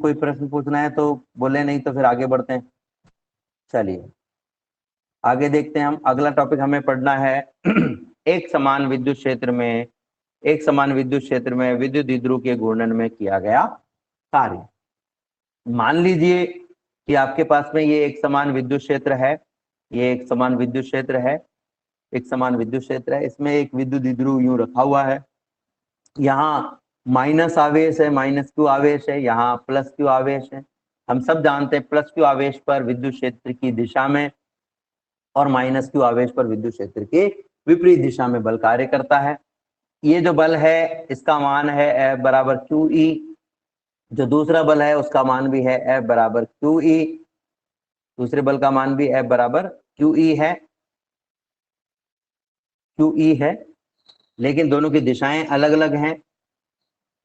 कोई प्रश्न पूछना है तो बोले, नहीं तो फिर आगे बढ़ते हैं। चलिए आगे देखते हैं हम। अगला टॉपिक हमें पढ़ना है एक समान विद्युत क्षेत्र में, एक समान विद्युत क्षेत्र में विद्युत द्विध्रुव के घूर्णन में किया गया कार्य। मान लीजिए कि आपके पास में ये एक समान विद्युत क्षेत्र है, ये एक समान विद्युत क्षेत्र है, एक समान विद्युत क्षेत्र है। इसमें एक विद्युत द्विध्रुव यूं रखा हुआ है, यहाँ माइनस आवेश है, माइनस क्यू आवेश है, यहाँ प्लस क्यू आवेश है। हम सब जानते हैं प्लस क्यू आवेश पर विद्युत क्षेत्र की दिशा में और माइनस क्यू आवेश पर विद्युत क्षेत्र के विपरीत दिशा में बल कार्य करता है। ये जो बल है इसका मान है F बराबर क्यू ई, जो दूसरा बल है उसका मान भी है F बराबर क्यू ई, दूसरे बल का मान भी F बराबर क्यू ई है, क्यू ई है, लेकिन दोनों की दिशाएं अलग अलग हैं।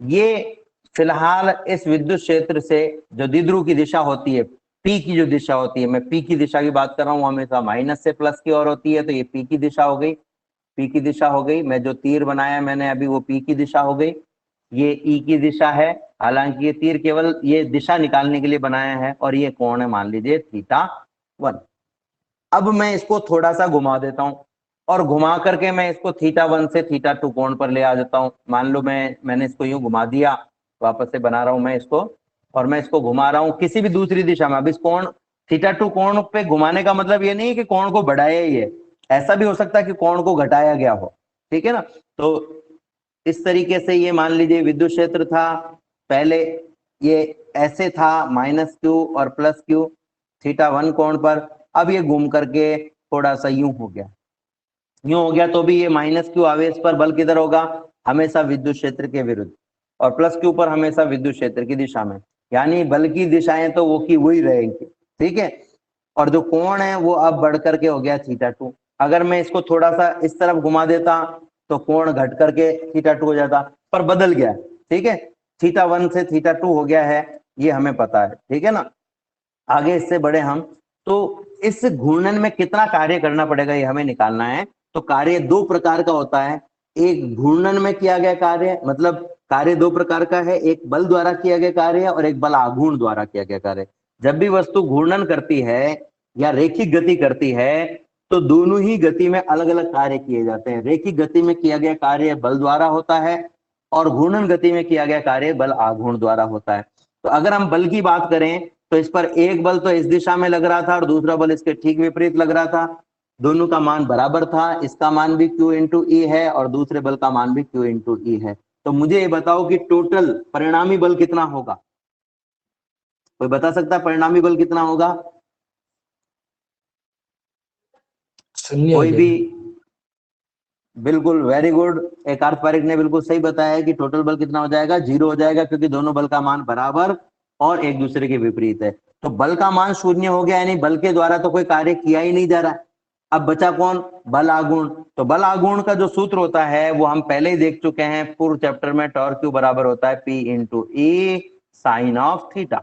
ये फिलहाल इस विद्युत क्षेत्र से जो द्विध्रुव की दिशा होती है, पी की जो दिशा होती है, मैं पी की दिशा की बात कर रहा हूँ, हमेशा माइनस से प्लस की ओर होती है, तो ये पी की दिशा हो गई, पी की दिशा हो गई। मैं जो तीर बनाया मैंने अभी वो पी की दिशा हो गई, ये ई की दिशा है। हालांकि ये तीर केवल ये दिशा निकालने के लिए बनाया है, और ये कोण है मान लीजिए θ1। अब मैं इसको थोड़ा सा घुमा देता हूं और घुमा करके मैं इसको θ1 से θ2 कोण पर ले आ जाता हूं। मान लो मैंने इसको यूं घुमा दिया, वापस से बना रहा हूं मैं इसको, और मैं इसको घुमा रहा हूं किसी भी दूसरी दिशा में। अब इस कोण θ2 कोण पे घुमाने का मतलब ये नहीं है कि कोण को बढ़ाया ही है, ऐसा भी हो सकता है कि कोण को घटाया गया हो, ठीक है ना। तो इस तरीके से ये मान लीजिए विद्युत क्षेत्र था, पहले ये ऐसे था माइनस क्यू और प्लस क्यू θ1 कोण पर। अब ये घूम करके थोड़ा सा यूं हो गया, यूं हो गया, तो भी ये माइनस क्यू आवेश पर बल किधर होगा, हमेशा विद्युत क्षेत्र के विरुद्ध, और प्लस क्यू पर हमेशा विद्युत क्षेत्र की दिशा में, यानी बल की दिशाएं तो वो की वही रहेंगी, ठीक है। और जो कोण है वो अब बढ़ करके हो गया θ2। अगर मैं इसको थोड़ा सा इस तरफ घुमा देता तो कोण घट करके θ2 हो जाता, पर बदल गया, ठीक है, θ1 से θ2 हो गया है, ये हमें पता है, ठीक है ना। आगे इससे बढ़े हम, तो इस घूर्णन में कितना कार्य करना पड़ेगा ये हमें निकालना है। तो कार्य दो प्रकार का होता है, एक घूर्णन में किया गया कार्य, मतलब कार्य दो प्रकार का है, एक बल द्वारा किया गया कार्य और एक बल आघूर्ण द्वारा किया गया कार्य। जब भी वस्तु घूर्णन करती है या रैखिक गति करती है तो दोनों ही गति में अलग अलग कार्य किए जाते हैं। रैखिक गति में किया गया कार्य बल द्वारा होता है और घूर्णन गति में किया गया कार्य बल आघूर्ण द्वारा होता है। तो अगर हम बल की बात करें तो इस पर एक बल तो इस दिशा में लग रहा था और दूसरा बल इसके ठीक विपरीत लग रहा था, दोनों का मान बराबर था, इसका मान भी Q इंटू ई है और दूसरे बल का मान भी Q इंटू ई है। तो मुझे ये बताओ कि टोटल परिणामी बल कितना होगा, कोई बता सकता है परिणामी बल कितना होगा? कोई भी? बिल्कुल, वेरी गुड, एक पारिक ने बिल्कुल सही बताया कि टोटल बल कितना हो जाएगा, 0 हो जाएगा, क्योंकि दोनों बल का मान बराबर और एक दूसरे के विपरीत है। तो बल का मान 0 हो गया, यानी बल के द्वारा तो कोई कार्य किया ही नहीं जा रहा। अब बचा कौन? बल आघूर्ण। तो बल आघूर्ण का जो सूत्र होता है वो हम पहले ही देख चुके हैं पूर्व चैप्टर में, टॉर्क क्यू बराबर होता है P into E sine of theta,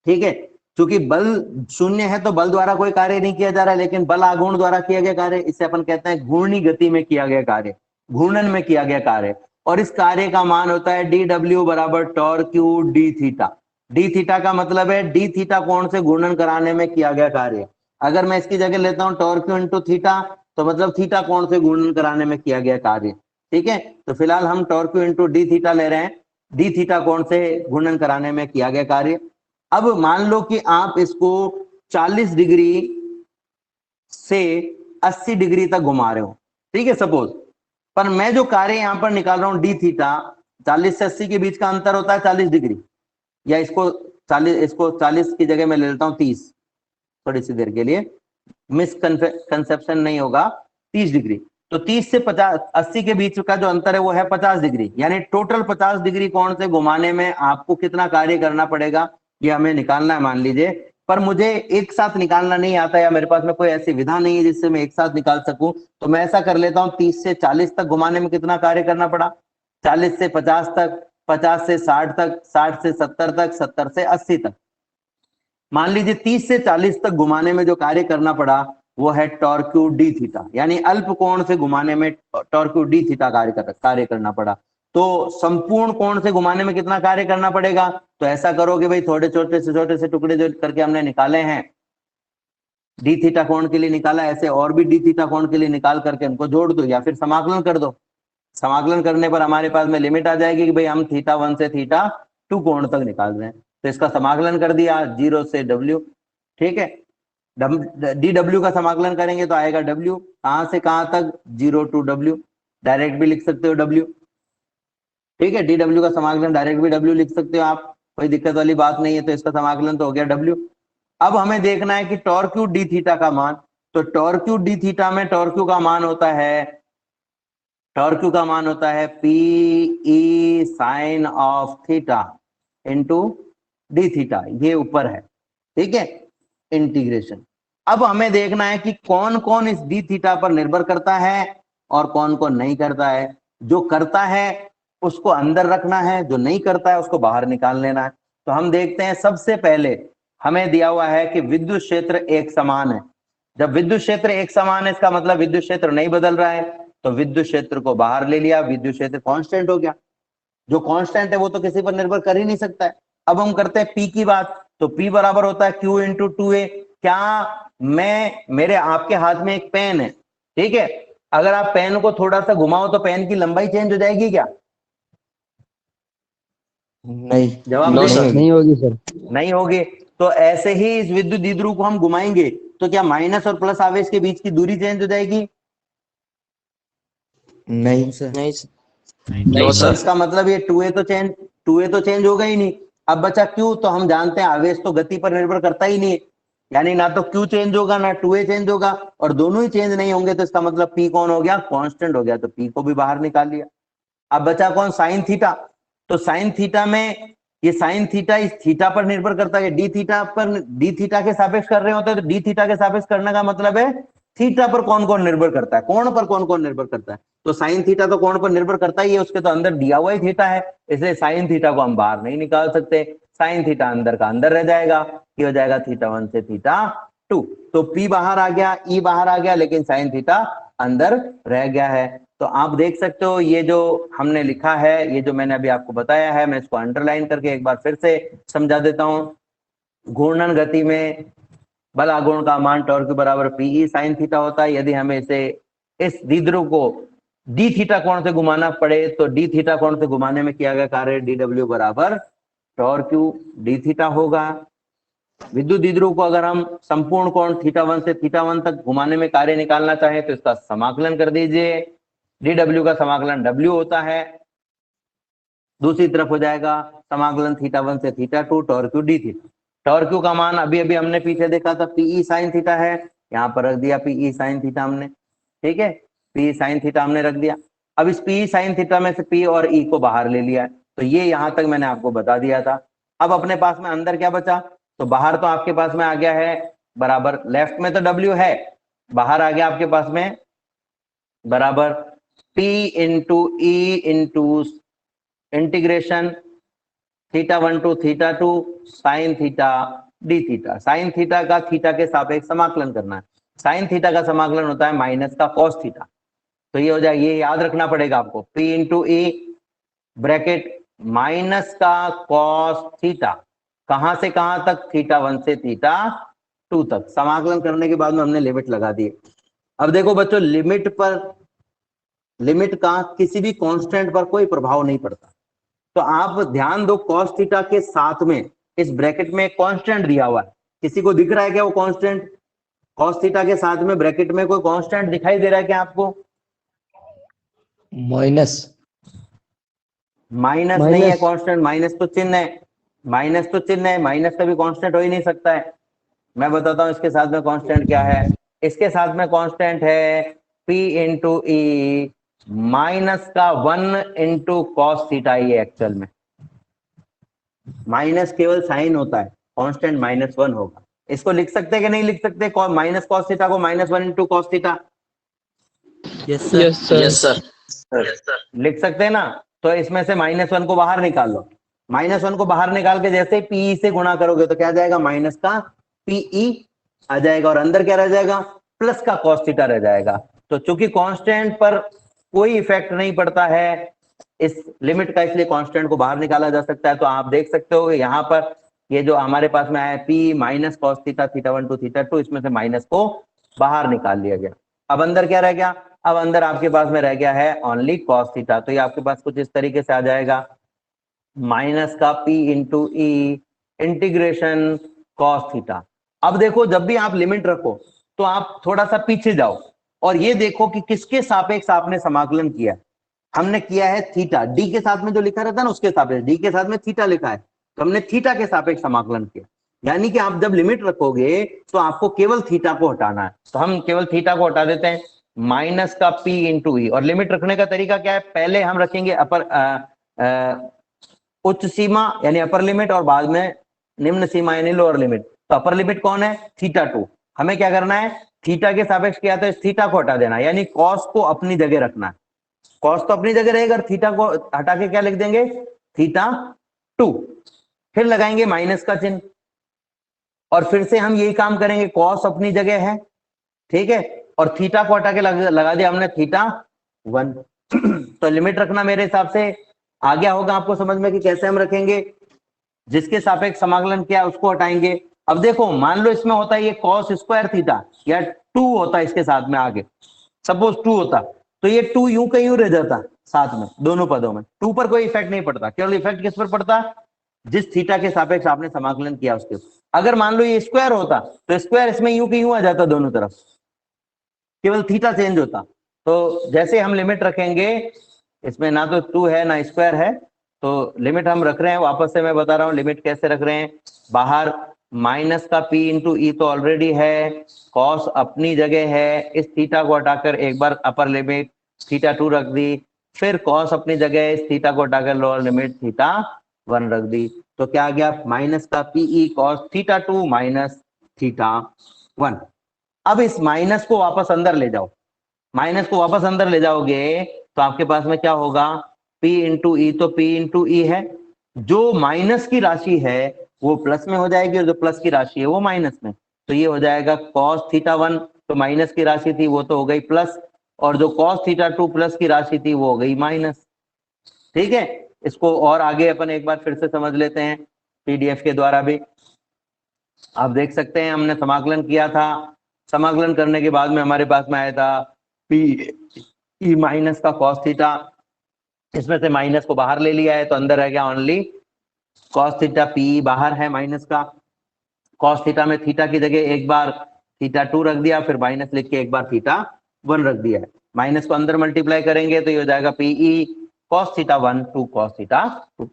ठीक है। क्योंकि बल 0 है तो बल द्वारा कोई कार्य नहीं किया जा रहा है, लेकिन बल आघूर्ण द्वारा किया गया कार्य, इसे अपन कहते हैं घूर्णी गति में किया गया कार्य, घूर्णन में किया गया कार्य। और इस कार्य का मान होता है dw बराबर torque Q D theta. D theta का मतलब है डी थीटा कोण से घूर्णन कराने में किया गया कार्य। अगर मैं इसकी जगह लेता हूं टॉर्क क्यू इंटू थीटा, तो मतलब थीटा कोण से घूर्णन कराने में किया गया कार्य, ठीक है। तो फिलहाल हम torque Q into D theta ले रहे हैं, डी थीटा कोण से घूर्णन कराने में किया गया कार्य। अब मान लो कि आप इसको 40 डिग्री से 80 डिग्री तक घुमा रहे हो, ठीक है सपोज, पर मैं जो कार्य यहां पर निकाल रहा हूं डी थीटा, 40 से 80 के बीच का अंतर होता है 40 डिग्री, या इसको 40 की जगह मैं ले लेता हूं 30, थोड़ी सी देर के लिए मिसकंसेप्शन नहीं होगा, 30 डिग्री। तो 30 से 80 के बीच का जो अंतर है वो है 50 डिग्री, यानी टोटल 50 डिग्री कोण से घुमाने में आपको कितना कार्य करना पड़ेगा ये हमें निकालना है, मान लीजिए। पर मुझे एक साथ निकालना नहीं आता, या मेरे पास में कोई ऐसी विधा नहीं है जिससे मैं एक साथ निकाल सकूं, तो मैं ऐसा कर लेता हूं 30 से 40 तक घुमाने में कितना कार्य करना पड़ा, 40 से 50 तक, 50 से 60 तक, 60 से 70 तक, 70 से 80 तक। मान लीजिए 30 से 40 तक घुमाने में जो कार्य करना पड़ा वो है टॉर्क क्यू डी थीटा, यानी अल्प कोण से घुमाने में टॉर्क क्यू डी थीटा कार्य करना पड़ा। तो संपूर्ण कोण से घुमाने में कितना कार्य करना पड़ेगा? तो ऐसा करोगे भाई, थोड़े छोटे से टुकड़े जो करके हमने निकाले हैं, डी थीटा कोण के लिए निकाला, ऐसे और भी डी थीटा कोण के लिए निकाल करके उनको जोड़ दो या फिर समाकलन कर दो। समाकलन करने पर हमारे पास में लिमिट आ जाएगी कि भाई हम θ1 से θ2 कोण तक निकाल रहे हैं। तो इसका समाकलन कर दिया 0 से W, ठीक है। डी डब्ल्यू का समाकलन करेंगे तो आएगा W, कहां से कहां तक? 0 to W, डायरेक्ट भी लिख सकते हो W, ठीक है। डी डब्ल्यू का समाकलन डायरेक्ट भी W लिख सकते हो आप, कोई दिक्कत वाली बात नहीं है। तो इसका समाकलन तो हो गया W। अब हमें देखना है कि टॉर्क्यू डी थीटा का मान। तो टॉर्क्यू डी थीटा में टॉर्क्यू का मान होता है, टॉर्क्यू का मान होता है P E sine of theta into D theta, ये ऊपर है, ठीक है, इंटीग्रेशन। अब हमें देखना है कि कौन कौन इस डी थीटा पर निर्भर करता है और कौन कौन नहीं करता है। जो करता है उसको अंदर रखना है, जो नहीं करता है उसको बाहर निकाल लेना है। तो हम देखते हैं, सबसे पहले हमें दिया हुआ है कि विद्युत क्षेत्र एक समान है। जब विद्युत क्षेत्र एक समान है, इसका मतलब विद्युत क्षेत्र नहीं बदल रहा है, तो विद्युत क्षेत्र को बाहर ले लिया, विद्युत क्षेत्र कांस्टेंट हो गया। जो कांस्टेंट है वो तो किसी पर निर्भर कर ही नहीं सकता है। अब हम करते हैं पी की बात, तो पी बराबर होता है Q इंटू 2A। क्या मेरे आपके हाथ में एक पेन है, ठीक है, अगर आप पेन को थोड़ा सा घुमाओ तो पेन की लंबाई चेंज हो जाएगी क्या? नहीं, जवाब नहीं होगी सर। नहीं होगी। तो ऐसे ही इस विद्युत द्विध्रुव को हम घुमाएंगे तो क्या माइनस और प्लस आवेश के बीच की दूरी चेंज हो जाएगी? नहीं सर, नहीं सर। नहीं सर। इसका मतलब ये 2A तो चेंज होगा ही नहीं। अब बचा Q, तो हम जानते हैं आवेश तो गति पर निर्भर करता ही नहीं है, यानी ना तो Q चेंज होगा ना 2A चेंज होगा, और दोनों ही चेंज नहीं होंगे। तो इसका मतलब P कौन हो गया? कांस्टेंट हो गया। तो P को भी बाहर निकाल लिया। अब बचा कौन? Sine theta. तो साइन थीटा में ये साइन थीटा इस थीटा पर निर्भर करता है, डी थीटा पर, डी थीटा के सापेक्ष कर रहे होते हैं। तो डी थीटा के सापेक्ष करने का मतलब है थीटा पर कौन कौन निर्भर करता है, कोण पर कौन कौन निर्भर करता है। तो साइन थीटा तो कोण पर निर्भर करता ही है, उसके तो अंदर दिया हुआ ही थीटा है, इसलिए साइन थीटा को हम बाहर नहीं निकाल सकते। साइन थीटा अंदर का अंदर रह जाएगा, ये हो जाएगा θ1 से θ2। तो P बाहर आ गया, E बाहर आ गया, लेकिन साइन थीटा अंदर रह गया है। तो आप देख सकते हो, ये जो हमने लिखा है, ये जो मैंने अभी आपको बताया है, मैं इसको अंडरलाइन करके एक बार फिर से समझा देता हूं। घूर्णन गति में बल आघूर्ण का मान टॉर्क बराबर पीई साइन थीटा होता है। यदि हमें इसे इस द्विध्रुव को डी थीटा कोण से घुमाना पड़े तो डी थीटा कोण से घुमाने में किया गया कार्य डी डब्ल्यू बराबर टॉर्क डी थीटा होगा। विद्युत द्विध्रुव को अगर हम संपूर्ण कोण θ1 से θ1 तक घुमाने में कार्य निकालना चाहें तो इसका समाकलन कर दीजिए। डी डब्ल्यू का समाकलन W होता है, दूसरी तरफ हो जाएगा समाकलन θ1 से θ2 टॉर्क्यू डी थीटा। टॉर्क्यू का मान अभी अभी हमने पीछे देखा था, पीई साइन थीटा है, यहाँ पर रख दिया पीई साइन थीटा हमने, ठीक है, पी साइन थीटा हमने रख दिया। अब इस पी साइन थीटा में से P और E को बाहर ले लिया है। तो ये यहां तक मैंने आपको बता दिया था। अब अपने पास में अंदर क्या बचा? तो बाहर तो आपके पास में आ गया है बराबर, लेफ्ट में तो W है, बाहर आ गया आपके पास में बराबर P into E into integration θ1 to θ2 sine theta D theta. Sine theta का थीटा के सापेक्ष समाकलन करना है। साइन थीटा का समाकलन होता है माइनस का कॉस थीटा। तो ये हो जाए, ये याद रखना पड़ेगा आपको, P into E bracket minus का कॉस थीटा, कहां से कहां तक? θ1 से θ2 तक। समाकलन करने के बाद में हमने लिमिट लगा दी। अब देखो बच्चों, लिमिट का किसी भी कांस्टेंट पर कोई प्रभाव नहीं पड़ता। तो आप ध्यान दो, कॉस थीटा के साथ में इस ब्रैकेट में कांस्टेंट दिया हुआ है, किसी को दिख रहा है क्या वो कांस्टेंट? कॉस थीटा के साथ में ब्रैकेट में कोई कांस्टेंट दिखाई दे रहा है क्या आपको? माइनस नहीं है कांस्टेंट, माइनस तो चिन्ह है, माइनस कभी कांस्टेंट हो ही नहीं सकता है। मैं बताता हूं इसके साथ में कांस्टेंट क्या है। इसके साथ में कांस्टेंट है P इंटू ई माइनस का 1 इंटू कॉस थीटा। ये एक्चुअल में माइनस केवल साइन होता है, कांस्टेंट -1 होगा। इसको लिख सकते हैं कि नहीं लिख सकते? माइनस कॉस थीटा को -1 into cos theta. Yes sir. लिख सकते हैं ना? तो इसमें से -1 को बाहर निकाल लो। -1 को बाहर निकाल के जैसे पीई से गुणा करोगे तो क्या जाएगा? माइनस का पीई आ जाएगा, और अंदर क्या रह जाएगा? प्लस का कॉस थीटा रह जाएगा। तो चूंकि कांस्टेंट पर कोई इफेक्ट नहीं पड़ता है, इस लिमिट का इसलिए कांस्टेंट को बाहर निकाला जा सकता है। तो आप देख सकते हो यहाँ पर ये जो हमारे पास में आया P minus cos theta theta 1 to theta 2, इसमें से माइनस को बाहर निकाल लिया गया। अब अंदर क्या रह गया? अब अंदर आपके पास में रह गया है ओनली कॉस थीटा। तो ये आपके पास कुछ इस तरीके से आ जाएगा, माइनस का पी इंटू ई इंटीग्रेशन कॉस थीटा। अब देखो जब भी आप लिमिट रखो तो आप थोड़ा सा पीछे जाओ और ये देखो कि किसके सापेक्ष आपने समाकलन किया। हमने किया है थीटा, डी के साथ में जो लिखा रहता है ना उसके सापेक्ष, डी के साथ में थीटा लिखा है, तो हमने थीटा के सापेक्ष समाकलन किया। यानी कि आप जब लिमिट रखोगे तो आपको केवल थीटा को हटाना है। तो हम केवल थीटा को हटा देते हैं, माइनस का पी इंटू ई। और लिमिट रखने का तरीका क्या है? पहले हम रखेंगे उच्च सीमा यानी अपर लिमिट और बाद में निम्न सीमा यानी लोअर लिमिट। तो अपर लिमिट कौन है? थीटा 2। हमें क्या करना है? थीटा के सापेक्ष किया तो इस थीटा को हटा देना, यानी कॉस को अपनी जगह रखना है। कॉस तो अपनी जगह रहेगा, थीटा को हटा के क्या लिख देंगे? थीटा 2। फिर लगाएंगे माइनस का चिन्ह और फिर से हम यही काम करेंगे, कॉस अपनी जगह है, ठीक है, और थीटा को हटा के लगा दिया हमने थीटा 1। तो लिमिट रखना मेरे हिसाब से आ गया होगा आपको समझ में कि कैसे हम रखेंगे। जिसके सापेक्ष समाकलन किया उसको हटाएंगे। अब देखो मान लो इसमें होता है ये कॉस स्क्वायर थीटा या 2 होता है इसके साथ में आगे, सपोज 2 होता तो ये 2 यूं का यूं रह जाता साथ में, दोनों पदों में 2 पर कोई इफेक्ट नहीं पड़ता, केवल इफेक्ट किस पर पड़ता? जिस थीटा के सापेक्ष आपने समाकलन किया उसके। अगर मान लो ये स्क्वायर होता तो स्क्वायर इसमें यूं की यूं आ जाता दोनों तरफ, केवल थीटा चेंज होता। तो जैसे हम लिमिट रखेंगे, इसमें ना तो 2 है ना स्क्वायर है, तो लिमिट हम रख रहे हैं, वापस से मैं बता रहा हूं लिमिट कैसे रख रहे हैं। बाहर माइनस का पी इंटू ई तो ऑलरेडी है, कॉस अपनी जगह है, इस थीटा को हटाकर एक बार अपर लिमिट थीटा 2 रख दी, फिर कॉस अपनी जगह इस थीटा को हटाकर लोअर लिमिट थीटा 1 रख दी। तो क्या आ गया? माइनस का P E cos theta 2 minus theta 1। अब इस माइनस को वापस अंदर ले जाओ, माइनस को वापस अंदर ले जाओगे तो आपके पास में क्या होगा? P इंटू ई, तो P इंटू ई है, जो माइनस की राशि है वो प्लस में हो जाएगी और जो प्लस की राशि है वो माइनस में। तो ये हो जाएगा cos थीटा 1, तो माइनस की राशि थी वो तो हो गई प्लस, और जो cos थीटा 2 प्लस की राशि थी वो हो गई माइनस। ठीक है, इसको और आगे अपन एक बार फिर से समझ लेते हैं पीडीएफ के द्वारा भी। आप देख सकते हैं हमने समाकलन किया था, समाकलन करने के बाद में हमारे पास में आया था पी ई माइनस का कॉस थीटा, इसमें से माइनस को बाहर ले लिया है तो अंदर रह गया ओनली कॉस थीटा। पी बाहर है माइनस का, कॉस थीटा में थीटा की जगह एक बार थीटा 2 रख दिया, फिर माइनस लिख के एक बार थीटा 1 रख दिया है। माइनस को अंदर मल्टीप्लाई करेंगे तो ये हो जाएगा P E cos theta 1 to cos theta 2।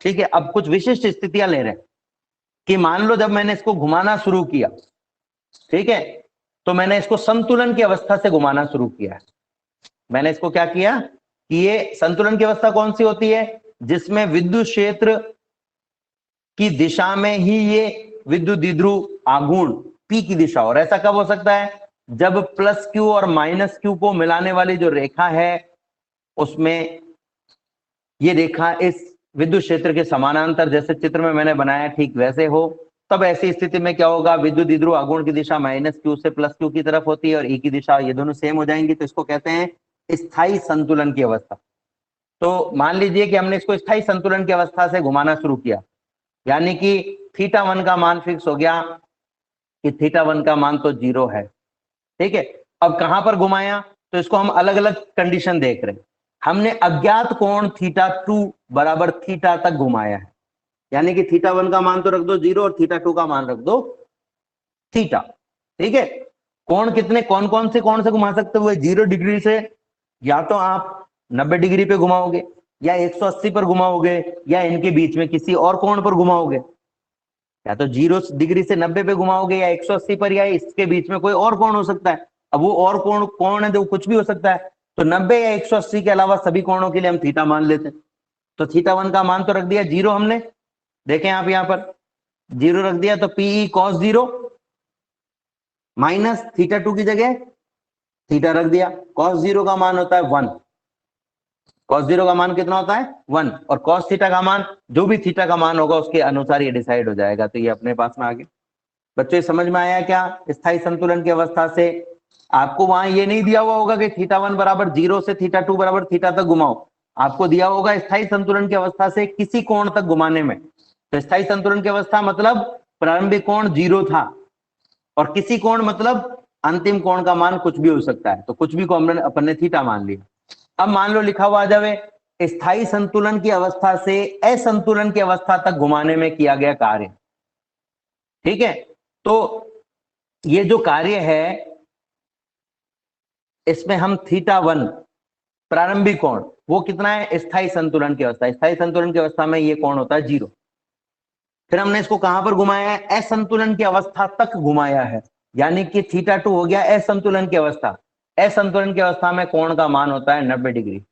ठीक है, अब कुछ विशिष्ट स्थितियां ले रहे हैं कि मान लो जब मैंने इसको घुमाना शुरू किया, ठीक है, तो मैंने इसको संतुलन की अवस्था से घुमाना शुरू किया। मैंने इसको क्या किया कि ये संतुलन की अवस्था कौन सी होती है? जिसमें विद्युत क्षेत्र की दिशा में ही ये विद्युत द्विध्रुव आघूर्ण P की दिशा। और ऐसा कब हो सकता है? जब प्लस Q और माइनस Q को मिलाने वाली जो रेखा है उसमें ये रेखा इस विद्युत क्षेत्र के समानांतर, जैसे चित्र में मैंने बनाया ठीक वैसे हो, तब ऐसी स्थिति में क्या होगा? विद्युत द्विध्रुव आघूर्ण की दिशा माइनस Q से प्लस Q की तरफ होती है और E की दिशा ये दोनों सेम हो जाएंगी। तो इसको कहते हैं स्थायी संतुलन की अवस्था। तो मान लीजिए कि हमने इसको स्थायी संतुलन की अवस्था से घुमाना शुरू किया, यानी कि थीटा 1 का मान फिक्स हो गया कि थीटा 1 का मान तो 0 है। ठीक है, अब कहां पर घुमाया? तो इसको हम अलग अलग कंडीशन देख रहे हैं। हमने अज्ञात कोण थीटा 2 बराबर थीटा तक घुमाया है, यानी कि थीटा 1 का मान तो रख दो 0 और थीटा 2 का मान रख दो थीटा। ठीक है, कोण कितने कौन कौन से कोण से घुमा सकते हुए? 0 डिग्री से या तो आप 90 डिग्री पे घुमाओगे, या 180 पर घुमाओगे, या इनके बीच में किसी और कोण पर घुमाओगे। या तो 0 डिग्री से 90 पे घुमाओगे, या 180 पर, या इसके बीच में कोई और कोण हो सकता है। अब वो और कोण कौन है? जो कुछ भी हो सकता है। तो 90 या 180 के अलावा सभी कोणों के लिए हम थीटा मान लेते हैं। तो थीटा 1 का मान तो रख दिया 0 हमने, देखें आप यहां पर 0 रख दिया, तो पी कॉस 0 माइनस थीटा 2 की जगह थीटा रख दिया। कॉस 0 का मान होता है 1, कॉस 0 का मान कितना होता है? 1, और कॉस थीटा का मान जो भी थीटा का मान होगा उसके अनुसार ये डिसाइड हो जाएगा। तो ये अपने पास में आ गया। बच्चों ये समझ में आया क्या? स्थायी संतुलन की अवस्था से आपको वहां ये नहीं दिया हुआ होगा कि थीटा 1 बराबर 0 से थीटा 2 बराबर थीटा तक घुमाओ। आपको दिया होगा स्थायी संतुलन की अवस्था से किसी कोण तक घुमाने में, तो स्थायी संतुलन की अवस्था मतलब प्रारंभिक कोण 0 था और किसी कोण मतलब अंतिम कोण का मान कुछ भी हो सकता है, तो कुछ भी को अपन ने थीटा मान लिया। अब मान लो लिखा हुआ आ जावे स्थायी संतुलन की अवस्था से असंतुलन की अवस्था तक घुमाने में किया गया कार्य। ठीक है, तो ये जो कार्य है इसमें हम θ1 प्रारंभिक कोण वो कितना है, स्थायी संतुलन की अवस्था, स्थायी संतुलन की अवस्था में ये कोण होता है 0। फिर हमने इसको कहां पर घुमाया है, असंतुलन की अवस्था तक घुमाया है, यानी कि θ2 हो गया असंतुलन की अवस्था। असंतुलन की अवस्था में कोण का मान होता है 90 डिग्री।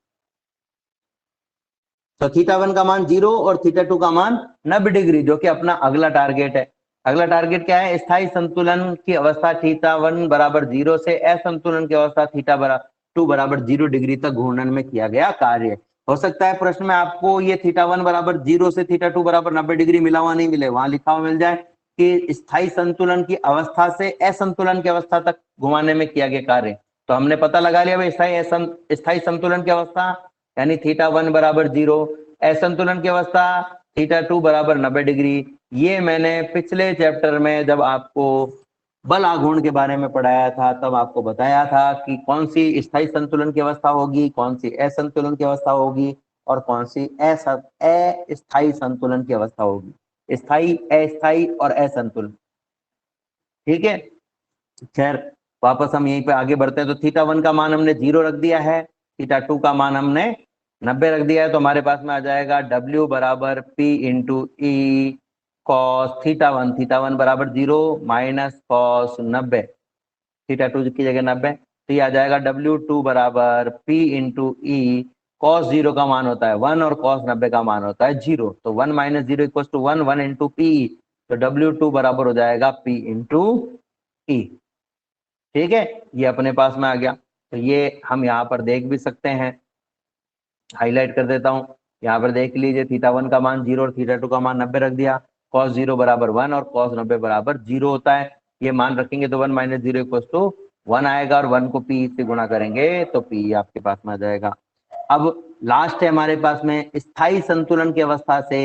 तो θ1 का मान 0 और θ2 का मान 90 डिग्री, जो कि अपना अगला टारगेट है। अगला टारगेट क्या है, स्थायी संतुलन की अवस्था θ1 बराबर 0 से असंतुलन की अवस्था θ2 बराबर 0 डिग्री तक घूर्णन में किया गया कार्य। हो सकता है प्रश्न में आपको ये θ1 बराबर 0 से θ2 बराबर 90 डिग्री मिला हुआ नहीं मिले, वहां लिखा हुआ मिल जाए कि स्थायी संतुलन की अवस्था से असंतुलन की अवस्था तक घुमाने में किया गया कार्य। तो हमने पता लगा लिया भाई स्थायी संतुलन की अवस्था यानी θ1 बराबर 0, असंतुलन की अवस्था θ2 बराबर 90 डिग्री। ये मैंने पिछले चैप्टर में जब आपको बल आघूर्ण के बारे में पढ़ाया था तब आपको बताया था कि कौन सी स्थायी संतुलन की अवस्था होगी, कौन सी असंतुलन की अवस्था होगी और कौन सी अस्थायी संतुलन की अवस्था होगी, स्थायी, अस्थायी और असंतुलन। ठीक है, खैर वापस हम यहीं पे आगे बढ़ते हैं। तो θ1 का मान हमने 0 रख दिया है, θ2 का मान हमने 90 रख दिया है, तो हमारे पास में आ जाएगा W बराबर P इंटू ई कॉस θ1, θ1 बराबर 0 माइनस कॉस 90, θ2 की जगह 90, तो ये आ जाएगा W2 बराबर P इंटू ई कॉस 0 का मान होता है 1 और कॉस 90 का मान होता है 0, तो 1 minus 0 equal to 1, 1 into P, तो W2 बराबर हो जाएगा P इंटू ई। ठीक है, ये अपने पास में आ गया। तो ये हम यहाँ पर देख भी सकते हैं, हाईलाइट कर देता हूँ, यहाँ पर देख लीजिए θ1 का मान 0 और θ2 का मान 90 रख दिया, cos 0 बराबर 1 और cos 90 बराबर 0 होता है। ये मान रखेंगे तो 1 माइनस 0 इक्वल टू 1 आएगा और 1 को P से गुणा करेंगे तो P आपके पास में आ जाएगा। अब लास्ट है हमारे पास में स्थायी संतुलन की अवस्था से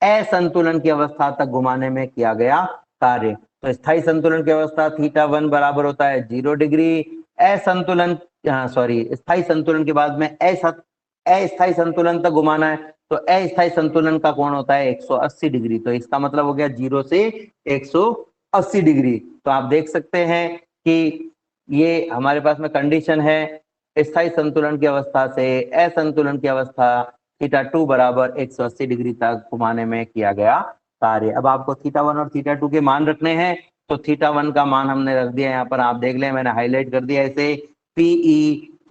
असंतुलन की अवस्था तक घुमाने में किया गया कार्य। तो स्थायी संतुलन की अवस्था θ1 बराबर होता है 0 डिग्री, असंतुलन स्थायी संतुलन के बाद में अस्थायी संतुलन तक घुमाना है, तो अस्थायी संतुलन का कोण होता है 180 डिग्री। तो इसका मतलब हो गया 0 से 180 डिग्री। तो आप देख सकते हैं कि ये हमारे पास में कंडीशन है, स्थायी संतुलन की अवस्था से असंतुलन की अवस्था θ2 बराबर 180 डिग्री तक घुमाने में किया गया कार्य। अब आपको θ1 और θ2 के मान रखने हैं, तो θ1 का मान हमने रख दिया यहाँ पर, आप देख लें मैंने हाईलाइट कर दिया इसे PE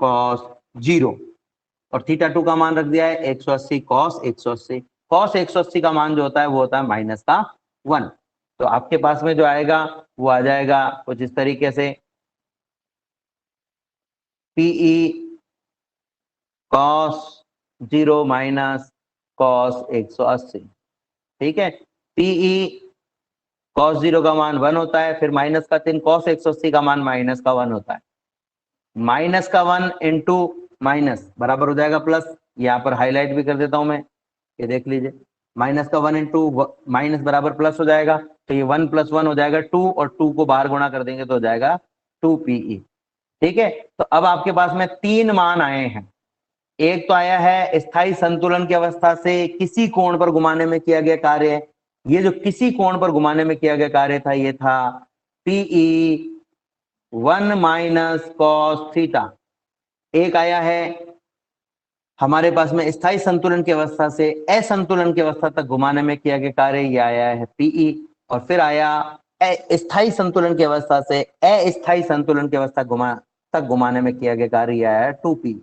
cos 0 और θ2 का मान रख दिया है 180 cos 180। cos 180 का मान जो होता है वो होता है माइनस का 1। तो आपके पास में जो आएगा वो आ जाएगा कुछ इस तरीके से PE cos 0 माइनस cos 180। ठीक है, PE cos 0 का मान 1 होता है, फिर माइनस का 3 cos 180 का मान माइनस का 1 होता है, माइनस का 1 इंटू माइनस बराबर हो जाएगा प्लस। यहाँ पर हाईलाइट भी कर देता हूं मैं, ये देख लीजिए माइनस का 1 इंटू माइनस बराबर प्लस हो जाएगा, तो ये 1 प्लस 1 हो जाएगा 2 और 2 को बाहर गुणा कर देंगे तो हो जाएगा 2PE। ठीक है, तो अब आपके पास में 3 मान आए हैं। एक तो आया है स्थायी संतुलन की अवस्था से किसी कोण पर घुमाने में किया गया कार्य, ये जो किसी कोण पर घुमाने में किया गया कार्य था ये था PE 1 माइनस cos थीटा। एक आया है हमारे पास में स्थायी संतुलन की अवस्था से असंतुलन की अवस्था तक घुमाने में किया गया कार्य, ये आया है PE। और फिर आया स्थायी संतुलन की अवस्था से अस्थायी संतुलन की अवस्था तक घुमाने में किया गया कार्य, ये आया है 2P।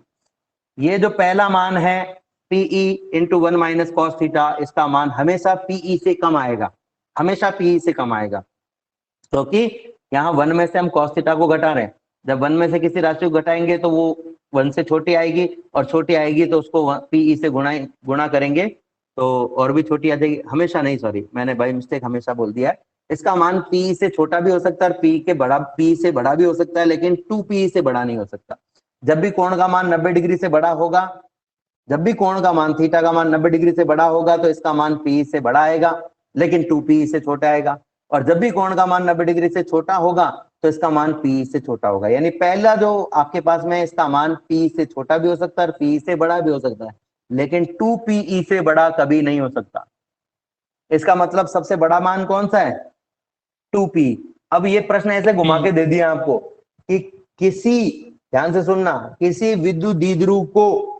ये जो पहला मान है PE into 1 minus cos theta, इसका मान हमेशा PE से कम आएगा, हमेशा PE से कम आएगा, क्योंकि यहाँ 1 में से हम कॉस थीटा को घटा रहे हैं। जब 1 में से किसी राशि को घटाएंगे तो वो 1 से छोटी आएगी और छोटी आएगी तो उसको PE से गुणा करेंगे तो और भी छोटी आ जाएगी, हमेशा नहीं, सॉरी मैंने बाय मिस्टेक हमेशा बोल दिया है। इसका मान PE से छोटा भी हो सकता है, PE से बड़ा भी हो सकता है, लेकिन 2PE से बड़ा नहीं हो सकता। जब भी कोण का मान 90 डिग्री से बड़ा होगा जब भी कोण का मान, थीटा का मान 90 डिग्री से बड़ा होगा तो इसका मान पी से बड़ा आएगा, लेकिन 2p से छोटा आएगा। और जब भी कोण का मान 90 डिग्री से छोटा होगा तो इसका मान p से छोटा होगा। यानी पहला जो आपके पास में, इसका मान p से छोटा भी हो सकता है और p से बड़ा भी हो सकता है, लेकिन 2pe से बड़ा कभी नहीं हो सकता। इसका मतलब सबसे बड़ा मान कौन सा है? 2p। अब ये प्रश्न ऐसे घुमा के दे दिया आपको कि किसी, ध्यान से सुनना, किसी विद्युत द्विध्रुव को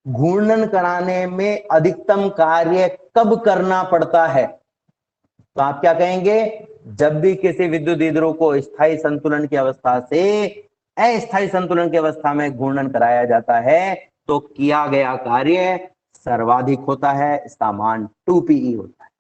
घूर्णन कराने में अधिकतम कार्य कब करना पड़ता है? तो आप क्या कहेंगे? जब भी किसी विद्युत द्विध्रुव को स्थायी संतुलन की अवस्था से अस्थायी संतुलन की अवस्था में घूर्णन कराया जाता है तो किया गया कार्य सर्वाधिक होता है, इसका मान 2pe होता है।